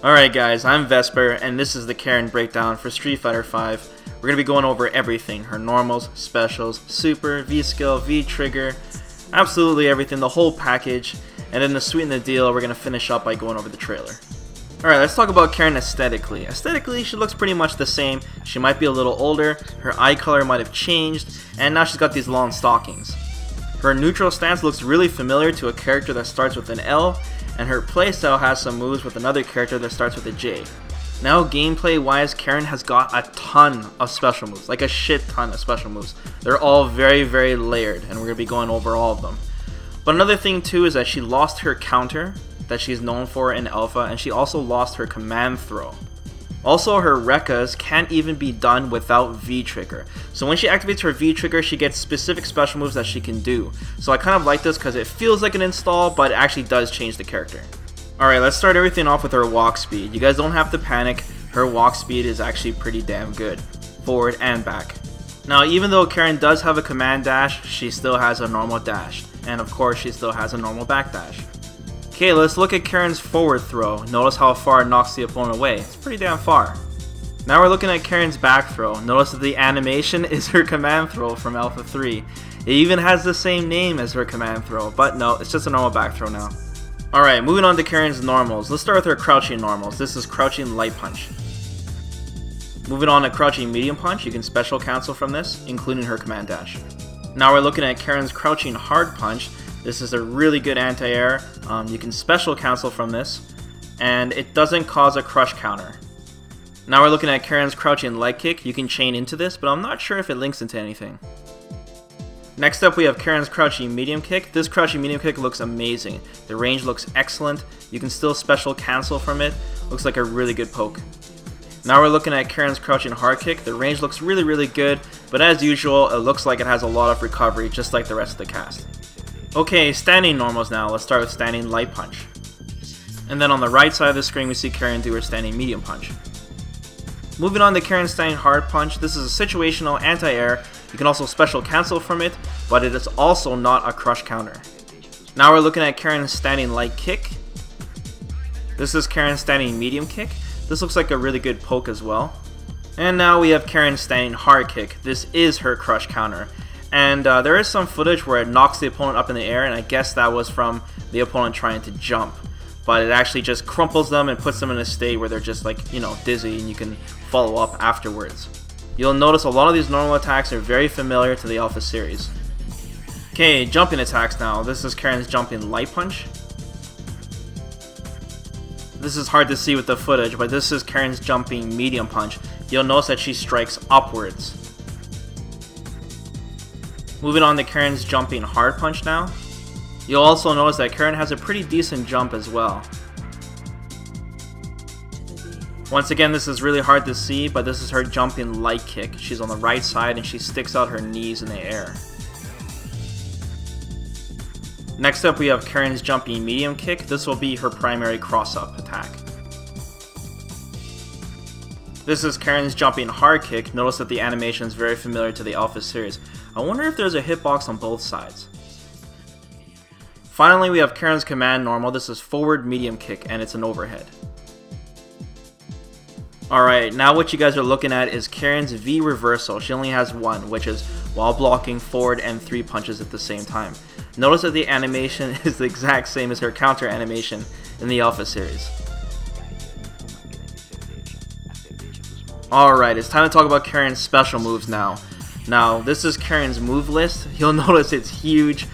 Alright guys, I'm Vesper, and this is the Karin breakdown for Street Fighter V. We're going to be going over everything, her normals, specials, super, V-skill, V-trigger, absolutely everything, the whole package, and then to sweeten the deal, we're going to finish up by going over the trailer. Alright, let's talk about Karin aesthetically. Aesthetically, she looks pretty much the same. She might be a little older, her eye color might have changed, and now she's got these long stockings. Her neutral stance looks really familiar to a character that starts with an L, and her playstyle has some moves with another character that starts with a J. Now gameplay wise, Karin has got a ton of special moves, like a shit ton of special moves. They're all very layered, and we're going to be going over all of them. But another thing too is that she lost her counter that she's known for in Alpha, and she also lost her command throw. Also, her Rekkas can't even be done without V-trigger. So when she activates her V-trigger, she gets specific special moves that she can do. So I kind of like this because it feels like an install, but it actually does change the character. Alright, let's start everything off with her walk speed. You guys don't have to panic, her walk speed is actually pretty damn good, forward and back. Now even though Karin does have a command dash, she still has a normal dash. And of course she still has a normal back dash. Okay, let's look at Karin's forward throw. Notice how far it knocks the opponent away. It's pretty damn far. Now we're looking at Karin's back throw. Notice that the animation is her command throw from Alpha 3. It even has the same name as her command throw, but no, it's just a normal back throw now. Alright, moving on to Karin's normals. Let's start with her crouching normals. This is crouching light punch. Moving on to crouching medium punch, you can special cancel from this, including her command dash. Now we're looking at Karin's crouching hard punch. This is a really good anti-air. You can special cancel from this, and it doesn't cause a crush counter. Now we're looking at Karin's crouching leg kick. You can chain into this, but I'm not sure if it links into anything. Next up we have Karin's crouching medium kick. This crouching medium kick looks amazing. The range looks excellent. You can still special cancel from it. Looks like a really good poke. Now we're looking at Karin's crouching hard kick. The range looks really good, but as usual, it looks like it has a lot of recovery, just like the rest of the cast. Okay, standing normals now. Let's start with standing light punch. And then on the right side of the screen we see Karin do her standing medium punch. Moving on to Karin's standing hard punch. This is a situational anti-air. You can also special cancel from it, but it is also not a crush counter. Now we're looking at Karin's standing light kick. This is Karin's standing medium kick. This looks like a really good poke as well. And now we have Karin's standing hard kick. This is her crush counter. And there is some footage where it knocks the opponent up in the air, and I guess that was from the opponent trying to jump. But it actually just crumples them and puts them in a state where they're just like, you know, dizzy, and you can follow up afterwards. You'll notice a lot of these normal attacks are very familiar to the Alpha series. Okay, jumping attacks now. This is Karin's jumping light punch. This is hard to see with the footage, but this is Karin's jumping medium punch. You'll notice that she strikes upwards. Moving on to Karin's jumping hard punch now. You'll also notice that Karin has a pretty decent jump as well. Once again, this is really hard to see, but this is her jumping light kick. She's on the right side and she sticks out her knees in the air. Next up we have Karin's jumping medium kick. This will be her primary cross-up attack. This is Karin's jumping hard kick. Notice that the animation is very familiar to the Alpha series. I wonder if there's a hitbox on both sides. Finally, we have Karin's command normal. This is forward medium kick, and it's an overhead. Alright, now what you guys are looking at is Karin's V reversal. She only has one, which is while blocking forward and 3 punches at the same time. Notice that the animation is the exact same as her counter animation in the Alpha series. Alright, it's time to talk about Karin's special moves now. Now, this is Karin's move list. You'll notice it's huge.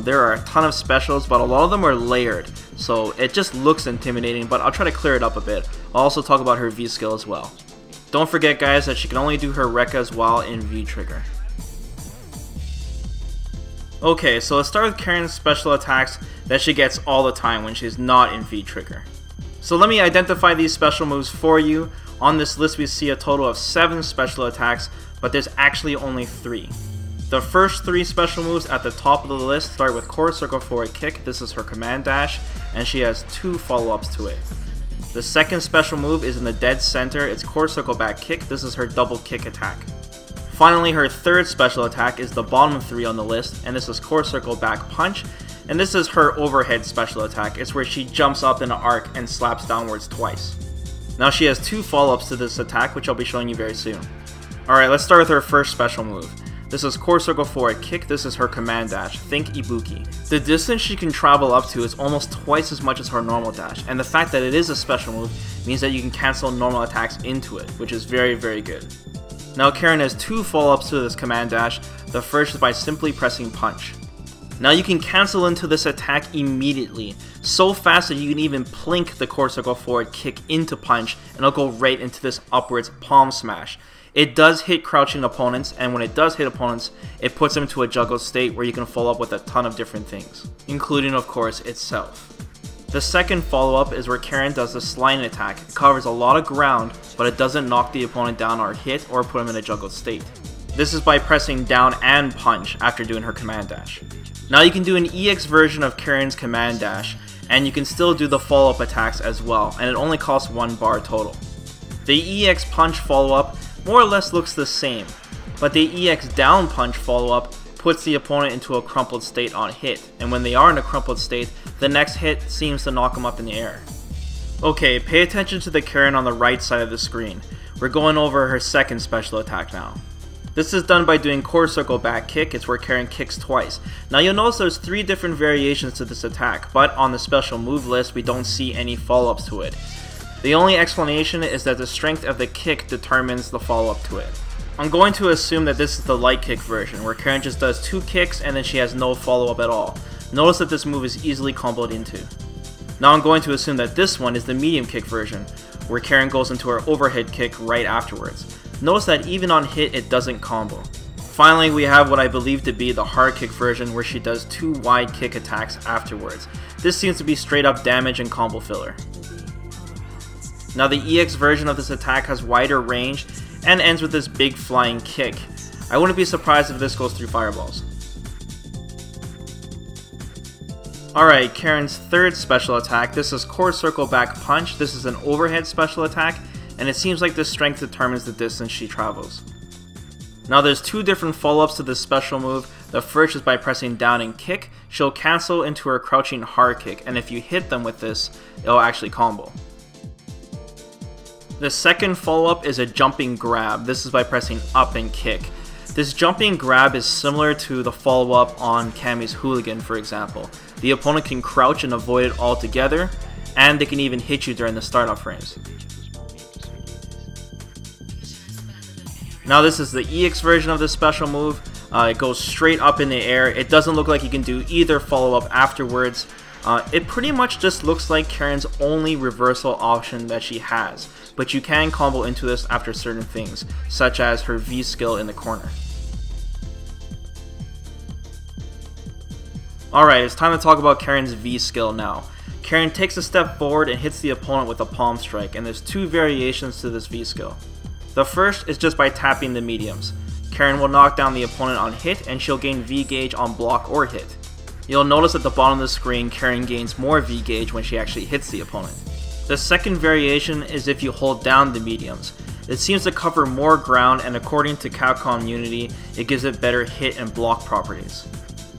There are a ton of specials, but a lot of them are layered, so it just looks intimidating, but I'll try to clear it up a bit. I'll also talk about her V-skill as well. Don't forget, guys, that she can only do her Rekkas while in V-trigger. Okay, so let's start with Karin's special attacks that she gets all the time when she's not in V-trigger. So let me identify these special moves for you. On this list we see a total of 7 special attacks, but there's actually only 3. The first 3 special moves at the top of the list start with quarter circle forward kick. This is her command dash, and she has 2 follow-ups to it. The second special move is in the dead center. It's quarter circle back kick. This is her double kick attack. Finally, her third special attack is the bottom 3 on the list, and this is quarter circle back punch. And this is her overhead special attack. It's where she jumps up in an arc and slaps downwards twice. Now she has 2 follow-ups to this attack, which I'll be showing you very soon. Alright, let's start with her first special move. This is core circle forward kick, this is her command dash, think Ibuki. The distance she can travel up to is almost twice as much as her normal dash, and the fact that it is a special move means that you can cancel normal attacks into it, which is very, very good. Now Karin has 2 follow-ups to this command dash, the first is by simply pressing punch. Now you can cancel into this attack immediately, so fast that you can even plink the core circle forward kick into punch, and it'll go right into this upwards palm smash. It does hit crouching opponents, and when it does hit opponents, it puts them into a juggled state where you can follow up with a ton of different things, including of course itself. The second follow-up is where Karin does the sliding attack. It covers a lot of ground, but it doesn't knock the opponent down or hit or put them in a juggled state. This is by pressing down and punch after doing her command dash. Now you can do an EX version of Karin's command dash, and you can still do the follow-up attacks as well, and it only costs 1 bar total. The EX punch follow-up more or less looks the same, but the EX down punch follow-up puts the opponent into a crumpled state on hit, and when they are in a crumpled state, the next hit seems to knock them up in the air. Okay, pay attention to the Karin on the right side of the screen. We're going over her second special attack now. This is done by doing core circle back kick. It's where Karin kicks twice. Now you'll notice there's 3 different variations to this attack, but on the special move list we don't see any follow-ups to it. The only explanation is that the strength of the kick determines the follow-up to it. I'm going to assume that this is the light kick version, where Karin just does 2 kicks and then she has no follow-up at all. Notice that this move is easily comboed into. Now I'm going to assume that this one is the medium kick version, where Karin goes into her overhead kick right afterwards. Notice that even on hit it doesn't combo. Finally, we have what I believe to be the hard kick version, where she does 2 wide kick attacks afterwards. This seems to be straight up damage and combo filler. Now the EX version of this attack has wider range and ends with this big flying kick. I wouldn't be surprised if this goes through fireballs. Alright, Karin's third special attack. This is core circle back punch. This is an overhead special attack, and it seems like the strength determines the distance she travels. Now there's 2 different follow-ups to this special move. The first is by pressing down and kick. She'll cancel into her crouching hard kick, and if you hit them with this, it'll actually combo. The second follow-up is a jumping grab. This is by pressing up and kick. This jumping grab is similar to the follow-up on Cammy's Hooligan, for example. The opponent can crouch and avoid it altogether, and they can even hit you during the startup frames. Now this is the EX version of this special move. It goes straight up in the air. It doesn't look like you can do either follow-up afterwards. It pretty much just looks like Karin's only reversal option that she has, but you can combo into this after certain things, such as her V skill in the corner. Alright, it's time to talk about Karin's V skill now. Karin takes a step forward and hits the opponent with a palm strike, and there's 2 variations to this V skill. The first is just by tapping the mediums. Karin will knock down the opponent on hit, and she'll gain V gauge on block or hit. You'll notice at the bottom of the screen, Karin gains more V gauge when she actually hits the opponent. The second variation is if you hold down the mediums. It seems to cover more ground, and according to Capcom Unity, it gives it better hit and block properties.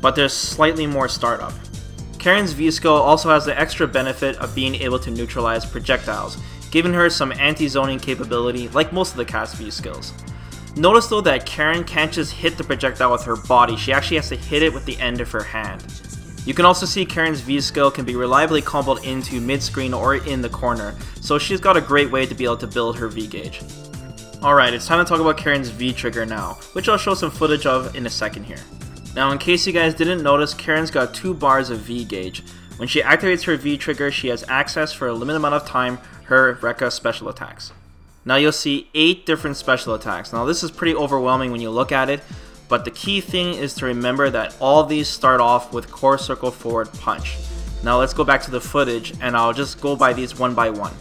But there's slightly more startup. Karin's V skill also has the extra benefit of being able to neutralize projectiles, giving her some anti-zoning capability like most of the cast V skills. Notice though that Karin can't just hit the projectile with her body, she actually has to hit it with the end of her hand. You can also see Karin's V skill can be reliably comboed into mid-screen or in the corner, so she's got a great way to be able to build her V gauge. Alright, it's time to talk about Karin's V trigger now, which I'll show some footage of in a second here. Now in case you guys didn't notice, Karin's got 2 bars of V gauge. When she activates her V trigger, she has access for a limited amount of time her Rekkas special attacks. Now you'll see 8 different special attacks. Now this is pretty overwhelming when you look at it, but the key thing is to remember that all these start off with core circle forward punch. Now let's go back to the footage and I'll just go by these one by one.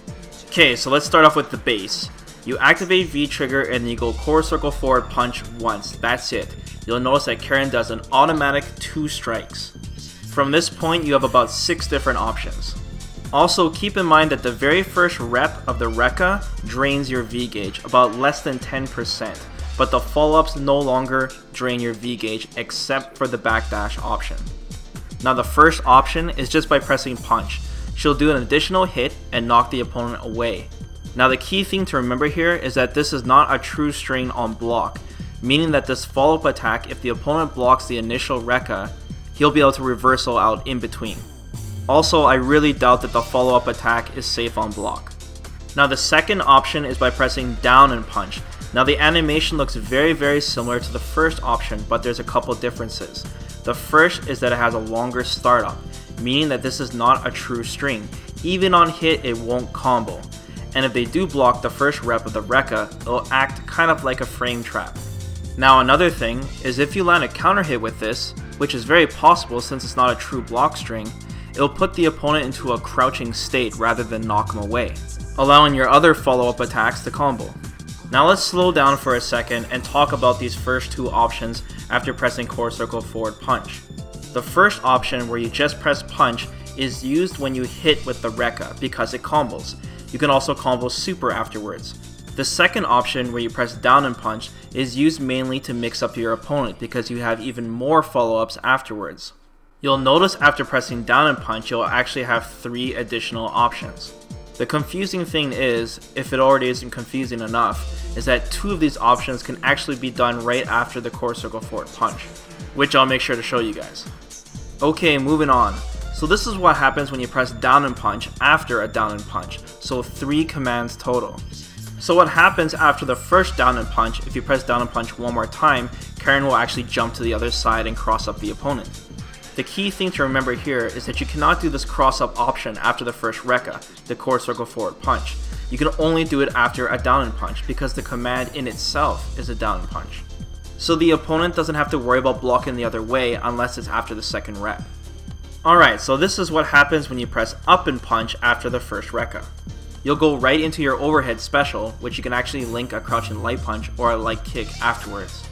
Okay, so let's start off with the base. You activate V trigger and then you go core circle forward punch once, that's it. You'll notice that Karin does an automatic 2 strikes. From this point you have about 6 different options. Also keep in mind that the very first rep of the Rekka drains your V gauge, about less than 10%, but the follow-ups no longer drain your V gauge except for the backdash option. Now the first option is just by pressing punch. She'll do an additional hit and knock the opponent away. Now the key thing to remember here is that this is not a true string on block, meaning that this follow-up attack, if the opponent blocks the initial Rekka, he'll be able to reversal out in between. Also, I really doubt that the follow-up attack is safe on block. Now the second option is by pressing down and punch. Now the animation looks very similar to the first option, but there's a couple differences. The first is that it has a longer startup, meaning that this is not a true string. Even on hit, it won't combo. And if they do block the first rep of the Rekka, it'll act kind of like a frame trap. Now another thing is if you land a counter hit with this, which is very possible since it's not a true block string, it'll put the opponent into a crouching state rather than knock him away, allowing your other follow-up attacks to combo. Now let's slow down for a second and talk about these first two options after pressing core circle forward punch. The first option, where you just press punch, is used when you hit with the Rekka because it combos. You can also combo super afterwards. The second option, where you press down and punch, is used mainly to mix up your opponent because you have even more follow-ups afterwards. You'll notice after pressing down and punch, you'll actually have 3 additional options. The confusing thing is, if it already isn't confusing enough, is that 2 of these options can actually be done right after the core circle forward punch, which I'll make sure to show you guys. Okay, moving on. So this is what happens when you press down and punch after a down and punch, so 3 commands total. So what happens after the first down and punch, if you press down and punch one more time, Karin will actually jump to the other side and cross up the opponent. The key thing to remember here is that you cannot do this cross up option after the first Rekka, the core circle forward punch. You can only do it after a down and punch because the command in itself is a down and punch. So the opponent doesn't have to worry about blocking the other way unless it's after the second rep. Alright, so this is what happens when you press up and punch after the first Rekka. You'll go right into your overhead special, which you can actually link a crouching light punch or a light kick afterwards.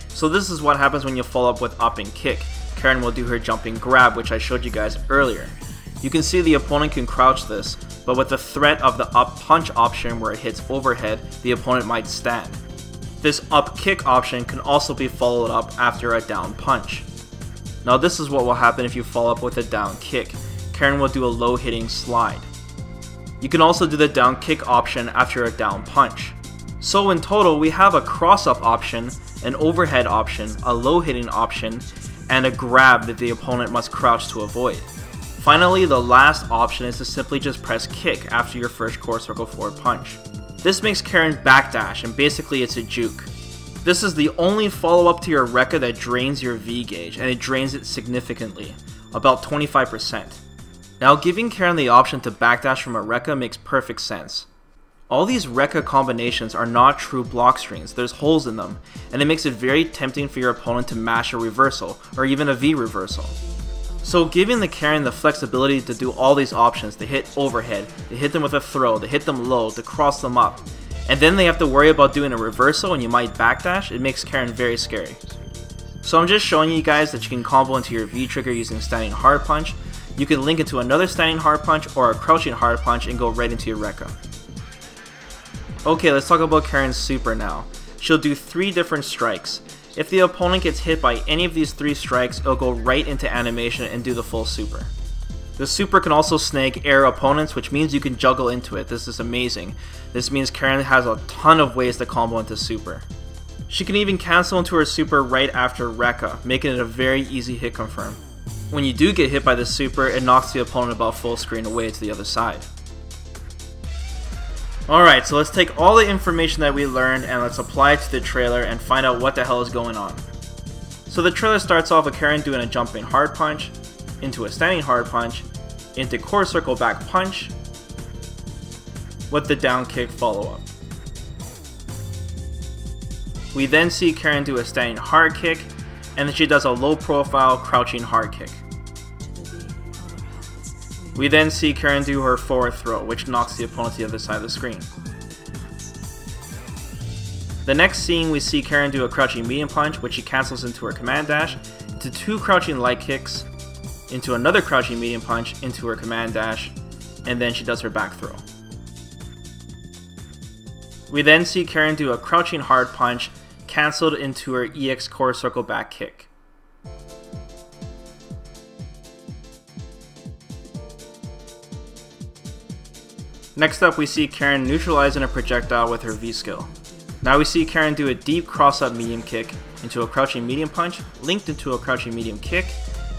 So this is what happens when you follow up with up and kick. Karin will do her jumping grab, which I showed you guys earlier. You can see the opponent can crouch this, but with the threat of the up punch option where it hits overhead, the opponent might stand. This up kick option can also be followed up after a down punch. Now this is what will happen if you follow up with a down kick. Karin will do a low hitting slide. You can also do the down kick option after a down punch. So in total, we have a cross up option, an overhead option, a low hitting option, and a grab that the opponent must crouch to avoid. Finally, the last option is to simply just press kick after your first core circle forward punch. This makes Karin backdash, and basically it's a juke. This is the only follow-up to your Rekka that drains your V gauge, and it drains it significantly, about 25%. Now giving Karin the option to backdash from a Rekka makes perfect sense. All these Rekka combinations are not true block strings, there's holes in them, and it makes it very tempting for your opponent to mash a reversal, or even a V reversal. So giving the Karin the flexibility to do all these options, to hit overhead, to hit them with a throw, to hit them low, to cross them up, and then they have to worry about doing a reversal and you might backdash, it makes Karin very scary. So I'm just showing you guys that you can combo into your V trigger using standing hard punch. You can link into another standing hard punch or a crouching hard punch and go right into your Rekka. Okay, let's talk about Karin's super now. She'll do 3 different strikes. If the opponent gets hit by any of these 3 strikes, it'll go right into animation and do the full super. The super can also snag air opponents, which means you can juggle into it. This is amazing. This means Karin has a ton of ways to combo into super. She can even cancel into her super right after Rekka, making it a very easy hit confirm. When you do get hit by the super, it knocks the opponent about full screen away to the other side. Alright, so let's take all the information that we learned and let's apply it to the trailer and find out what the hell is going on. So the trailer starts off with Karin doing a jumping hard punch, into a standing hard punch, into core circle back punch, with the down kick follow-up. We then see Karin do a standing hard kick, and then she does a low profile crouching hard kick. We then see Karin do her forward throw, which knocks the opponent to the other side of the screen. The next scene, we see Karin do a crouching medium punch, which she cancels into her command dash, into 2 crouching light kicks, into another crouching medium punch, into her command dash, and then she does her back throw. We then see Karin do a crouching hard punch, cancelled into her EX core circle back kick. Next up, we see Karin neutralizing a projectile with her V skill. Now we see Karin do a deep cross-up medium kick into a crouching medium punch, linked into a crouching medium kick,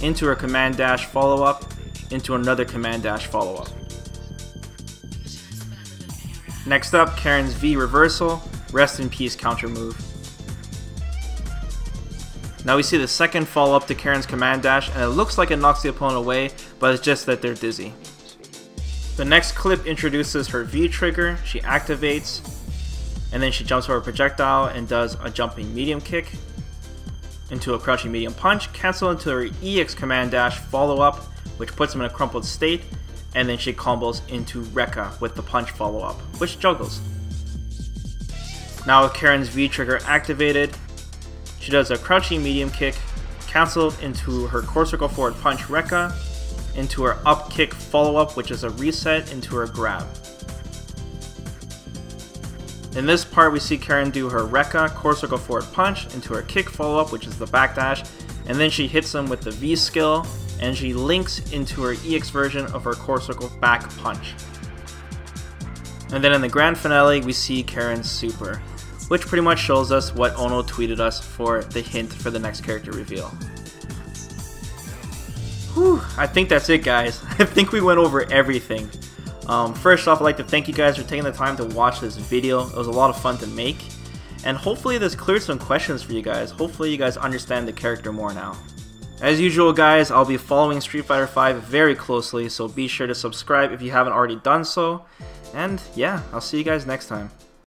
into her command dash follow-up, into another command dash follow-up. Next up, Karin's V reversal, rest in peace counter move. Now we see the second follow-up to Karin's command dash, and it looks like it knocks the opponent away, but it's just that they're dizzy. The next clip introduces her V trigger, she activates, and then she jumps over a projectile and does a jumping medium kick into a crouching medium punch, cancel into her EX command dash follow-up, which puts him in a crumpled state, and then she combos into Rekka with the punch follow-up, which juggles. Now with Karin's V trigger activated, she does a crouching medium kick, canceled into her core circle forward punch Rekka, into her up kick follow-up, which is a reset, into her grab. In this part, we see Karin do her Rekka core circle forward punch into her kick follow-up, which is the backdash, and then she hits him with the V skill, and she links into her EX version of her core circle back punch. And then in the grand finale, we see Karin's super, which pretty much shows us what Ono tweeted us for the hint for the next character reveal. Whew, I think that's it, guys. I think we went over everything. First off, I'd like to thank you guys for taking the time to watch this video. It was a lot of fun to make, and hopefully this cleared some questions for you guys. Hopefully you guys understand the character more now. As usual, guys, I'll be following Street Fighter V very closely, so be sure to subscribe if you haven't already done so. And yeah, I'll see you guys next time.